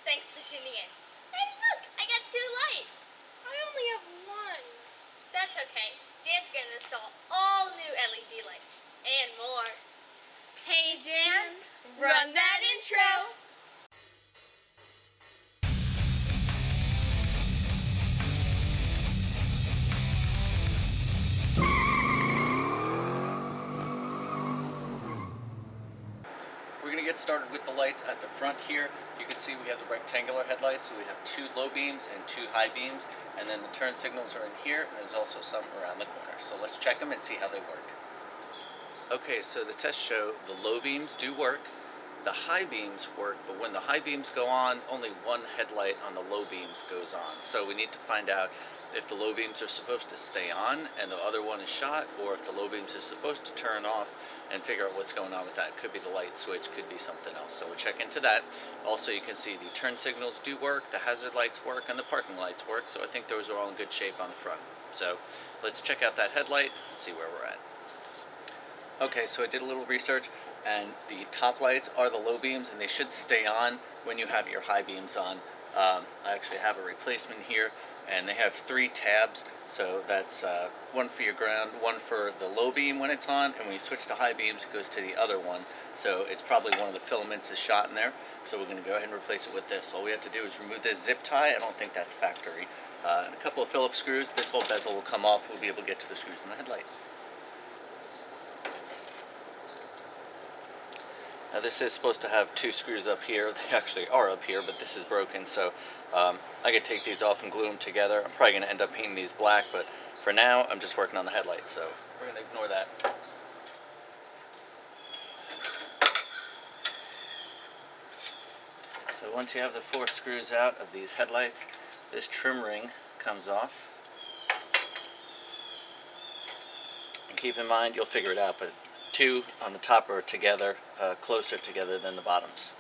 Thanks for tuning in. Hey, look, I got 2 lights. I only have one. That's okay. Dan's gonna install all new LED lights and more. Hey, Dan, run that intro. We're going to get started with the lights at the front here. You can see we have the rectangular headlights, so we have 2 low beams and 2 high beams, and then the turn signals are in here, and there's also some around the corner. So let's check them and see how they work. Okay, so the tests show the low beams do work, the high beams work, but when the high beams go on, only one headlight on the low beams goes on. So we need to find out if the low beams are supposed to stay on and the other one is shot, or if the low beams are supposed to turn off, and figure out what's going on with that. Could be the light switch, could be something else. So we'll check into that. Also, you can see the turn signals do work, the hazard lights work, and the parking lights work. So I think those are all in good shape on the front. So let's check out that headlight and see where we're at. Okay, so I did a little research, and the top lights are the low beams, and they should stay on when you have your high beams on. I actually have a replacement here, and they have 3 tabs, so that's one for your ground, one for the low beam when it's on, and when you switch to high beams it goes to the other one. So it's probably one of the filaments is shot in there, so we're going to go ahead and replace it with this. All we have to do is remove this zip tie. I don't think that's factory, and a couple of Phillips screws. This whole bezel will come off. We'll be able to get to the screws in the headlight. Now this is supposed to have 2 screws up here. They actually are up here, but this is broken, so I could take these off and glue them together. I'm probably going to end up painting these black, but for now I'm just working on the headlights, so we're going to ignore that. So once you have the 4 screws out of these headlights, this trim ring comes off. And keep in mind, you'll figure it out, but 2 on the top are together, closer together than the bottoms.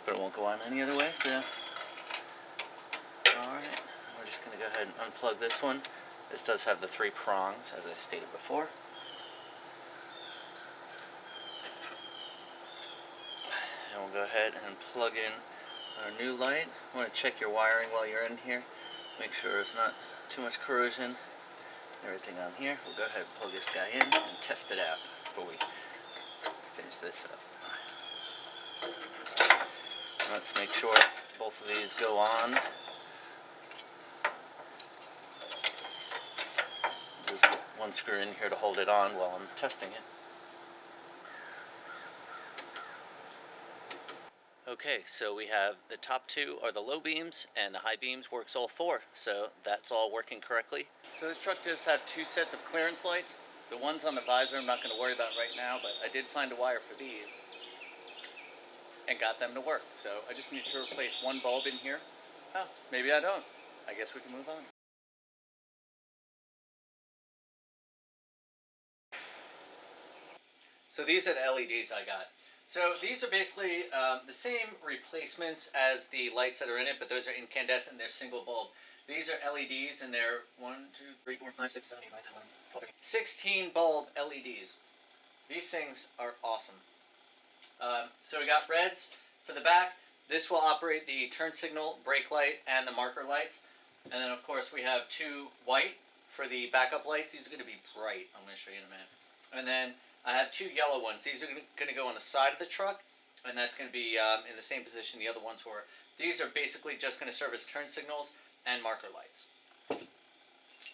But it won't go on any other way, so... Alright, we're just going to go ahead and unplug this one. This does have the 3 prongs, as I stated before. And we'll go ahead and plug in our new light. I want to check your wiring while you're in here. Make sure there's not too much corrosion. Everything on here. We'll go ahead and plug this guy in and test it out before we finish this up. Let's make sure both of these go on. There's one screw in here to hold it on while I'm testing it. Okay, so we have the top 2 are the low beams, and the high beams works all 4, so that's all working correctly. So this truck does have 2 sets of clearance lights. The ones on the visor I'm not going to worry about right now, but I did find a wire for these and got them to work. So I just need to replace one bulb in here. Oh, maybe I don't. I guess we can move on. So these are the LEDs I got. So these are basically the same replacements as the lights that are in it, but those are incandescent, they're single bulb. These are LEDs, and they're 1, 2, 3, 4, 5, 6, 7, 8, 9, 10, 11, 12, 13, 16 bulb LEDs. These things are awesome. So we got reds for the back. This will operate the turn signal, brake light, and the marker lights. And then of course we have 2 white for the backup lights. These are going to be bright. I'm going to show you in a minute. And then I have 2 yellow ones. These are going to go on the side of the truck, and that's going to be in the same position the other ones were. These are basically just going to serve as turn signals and marker lights.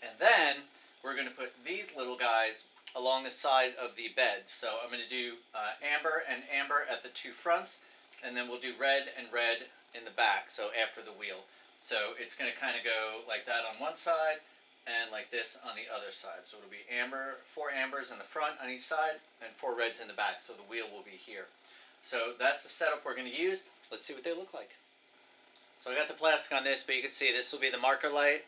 And then we're going to put these little guys along the side of the bed. So I'm going to do amber and amber at the 2 fronts, and then we'll do red and red in the back, so after the wheel. So it's going to kind of go like that on one side, and like this on the other side. So it'll be amber, 4 ambers in the front on each side, and 4 reds in the back, so the wheel will be here. So that's the setup we're going to use. Let's see what they look like. So I got the plastic on this, but you can see this will be the marker light,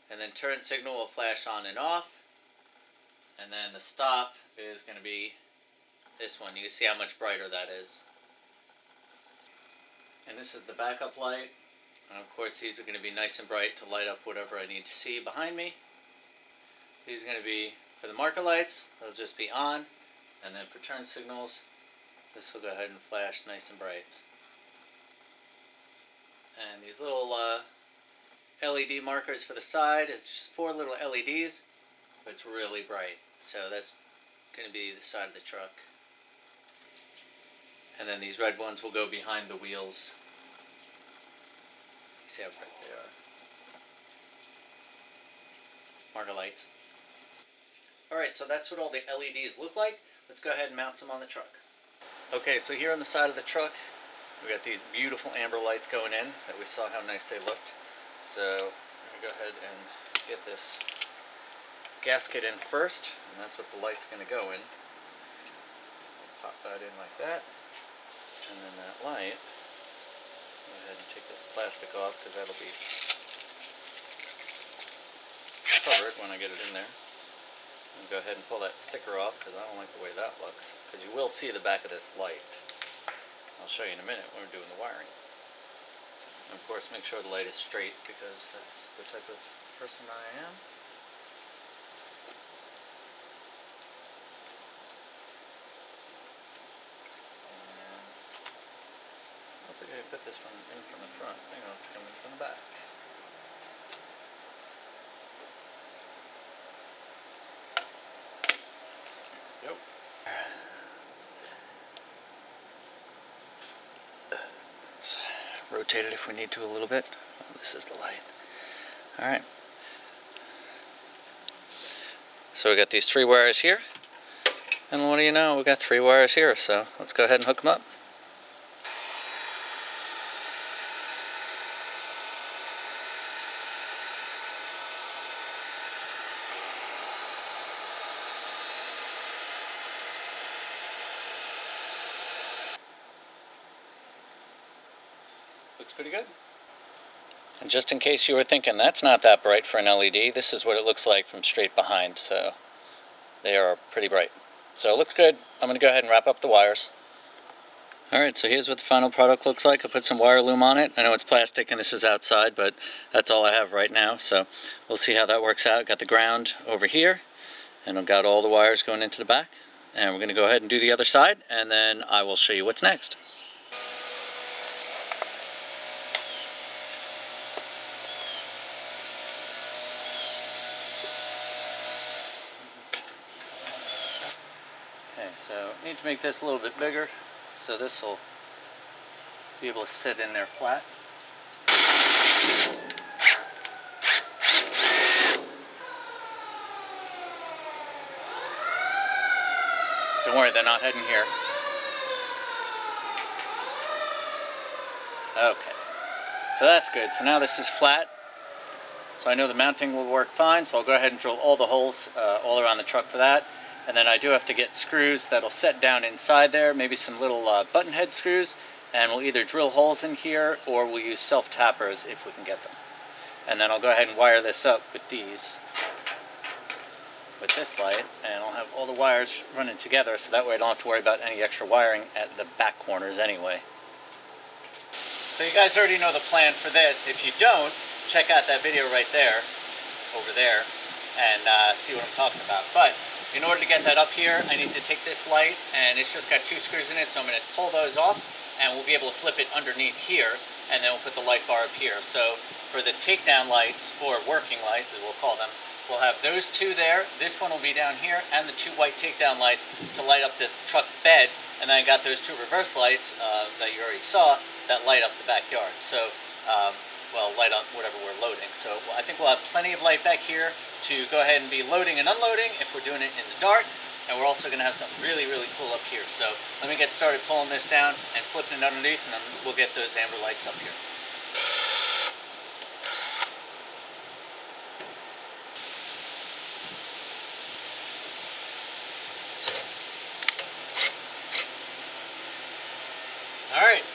and then turn signal will flash on and off, and then the stop is going to be this one. You can see how much brighter that is. And this is the backup light. And of course these are going to be nice and bright to light up whatever I need to see behind me. These are going to be for the marker lights. They'll just be on. And then for turn signals, this will go ahead and flash nice and bright. And these little LED markers for the side is just 4 little LEDs, but it's really bright. So that's going to be the side of the truck. And then these red ones will go behind the wheels. See how bright they are. Marker lights. Alright, so that's what all the LEDs look like. Let's go ahead and mount some on the truck. Okay, so here on the side of the truck, we got these beautiful amber lights going in that we saw how nice they looked. So I'm going to go ahead and get this gasket in first, and that's what the light's going to go in. Pop that in like that, and then that light, go ahead and take this plastic off because that'll be covered when I get it in there. And go ahead and pull that sticker off because I don't like the way that looks, because you will see the back of this light. I'll show you in a minute when we're doing the wiring. And of course make sure the light is straight because that's the type of person I am. I don't think I can put this one in from the front. I think I'll have to come in from the back. Yep. Rotate it if we need to a little bit. Oh, this is the light. Alright. So we got these 3 wires here. And what do you know, we got 3 wires here. So let's go ahead and hook them up. Looks pretty good. And just in case you were thinking that's not that bright for an LED, this is what it looks like from straight behind. So they are pretty bright. So it looks good. I'm going to go ahead and wrap up the wires. Alright, so here's what the final product looks like. I put some wire loom on it. I know it's plastic and this is outside, but that's all I have right now. So we'll see how that works out. Got the ground over here, and I've got all the wires going into the back. And we're going to go ahead and do the other side, and then I will show you what's next. Okay, so I need to make this a little bit bigger, so this will be able to sit in there flat. Don't worry, they're not heading here. Okay, so that's good. So now this is flat, so I know the mounting will work fine, so I'll go ahead and drill all the holes all around the truck for that. And then I do have to get screws that'll set down inside there, maybe some little button head screws, and we'll either drill holes in here or we'll use self-tappers if we can get them. And then I'll go ahead and wire this up with these, with this light, and I'll have all the wires running together so that way I don't have to worry about any extra wiring at the back corners anyway. So you guys already know the plan for this. If you don't, check out that video right there, over there, and see what I'm talking about. But in order to get that up here, I need to take this light, and it's just got 2 screws in it, so I'm going to pull those off, and we'll be able to flip it underneath here, and then we'll put the light bar up here. So for the takedown lights, or working lights as we'll call them, we'll have those 2 there, this one will be down here, and the 2 white takedown lights to light up the truck bed, and then I got those 2 reverse lights that you already saw that light up the backyard. So, well, light up whatever we're loading. So I think we'll have plenty of light back here to go ahead and be loading and unloading if we're doing it in the dark. And we're also going to have something really, really cool up here. So let me get started pulling this down and flipping it underneath, and then we'll get those amber lights up here. Alright,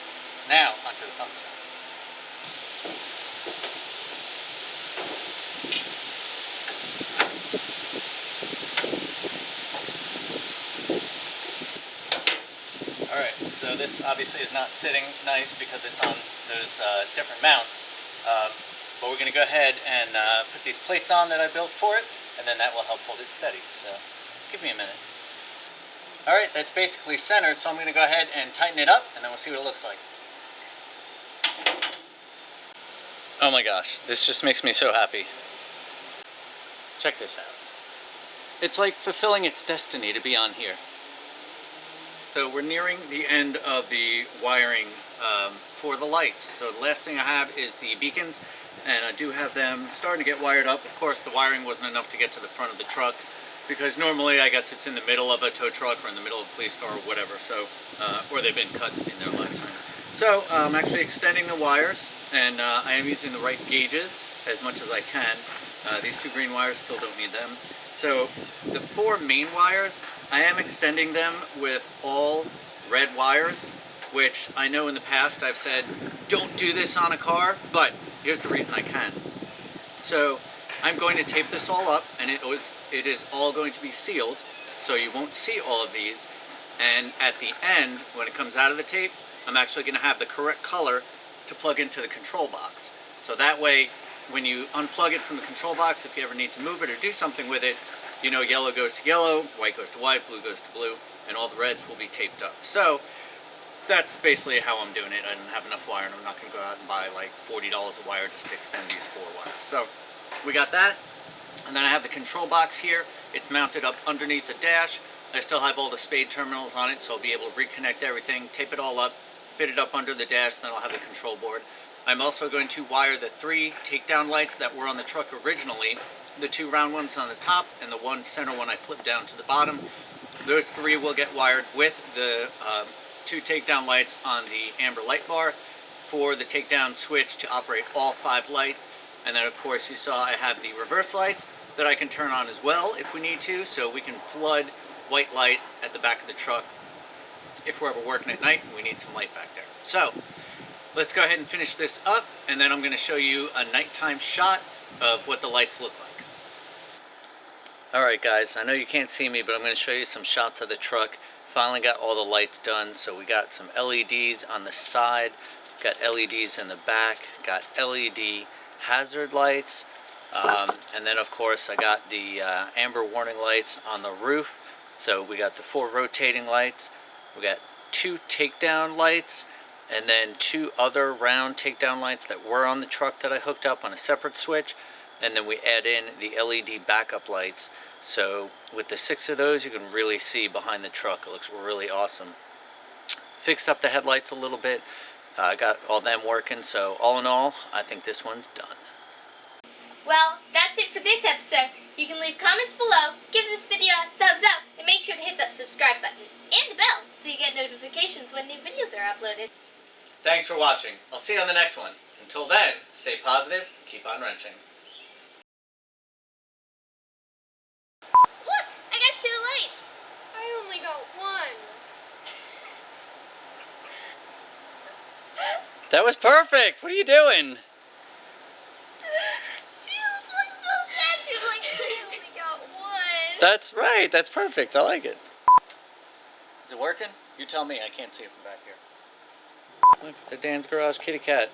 now onto the fun stuff. Alright, so this obviously is not sitting nice because it's on those different mounts, but we're going to go ahead and put these plates on that I built for it, and then that will help hold it steady. So give me a minute. Alright, that's basically centered, so I'm going to go ahead and tighten it up, and then we'll see what it looks like. Oh my gosh, this just makes me so happy. Check this out. It's like fulfilling its destiny to be on here. So we're nearing the end of the wiring for the lights. So the last thing I have is the beacons, and I do have them starting to get wired up. Of course, the wiring wasn't enough to get to the front of the truck, because normally I guess it's in the middle of a tow truck or in the middle of a police car or whatever, so or they've been cut in their lifetime. So I'm actually extending the wires, and I am using the right gauges as much as I can. These two green wires still don't need them. So the 4 main wires, I am extending them with all red wires, which I know in the past I've said, don't do this on a car, but here's the reason I can. So I'm going to tape this all up, and it is all going to be sealed, so you won't see all of these. And at the end, when it comes out of the tape, I'm actually going to have the correct color to plug into the control box. So that way, when you unplug it from the control box, if you ever need to move it or do something with it, you know yellow goes to yellow, white goes to white, blue goes to blue, and all the reds will be taped up. So that's basically how I'm doing it. I didn't have enough wire, and I'm not going to go out and buy like $40 a wire just to extend these 4 wires. So we got that, and then I have the control box here. It's mounted up underneath the dash. I still have all the spade terminals on it, so I'll be able to reconnect everything, tape it all up, fit it up under the dash, and then I'll have the control board. I'm also going to wire the 3 takedown lights that were on the truck originally, the 2 round ones on the top and the 1 center one I flipped down to the bottom. Those 3 will get wired with the 2 takedown lights on the amber light bar for the takedown switch to operate all 5 lights. And then of course you saw I have the reverse lights that I can turn on as well if we need to, so we can flood white light at the back of the truck if we're ever working at night and we need some light back there. So let's go ahead and finish this up, and then I'm going to show you a nighttime shot of what the lights look like. Alright guys, I know you can't see me, but I'm going to show you some shots of the truck. Finally got all the lights done, so we got some LEDs on the side, got LEDs in the back, got LED hazard lights, and then of course I got the amber warning lights on the roof. So we got the 4 rotating lights, we got 2 takedown lights, and then 2 other round takedown lights that were on the truck that I hooked up on a separate switch, and then we add in the LED backup lights. So with the 6 of those, you can really see behind the truck. It looks really awesome. Fixed up the headlights a little bit, got all them working, so all in all, I think this one's done. Well, that's it for this episode. You can leave comments below, give this video a thumbs up, and make sure to hit that subscribe button and the bell so you get notifications when new videos are uploaded. Thanks for watching. I'll see you on the next one. Until then, stay positive, keep on wrenching. Look, I got 2 lights. I only got 1. That was perfect! What are you doing? That's right, that's perfect, I like it. Is it working? You tell me, I can't see it from back here. Look, it's a Dan's Garage kitty cat.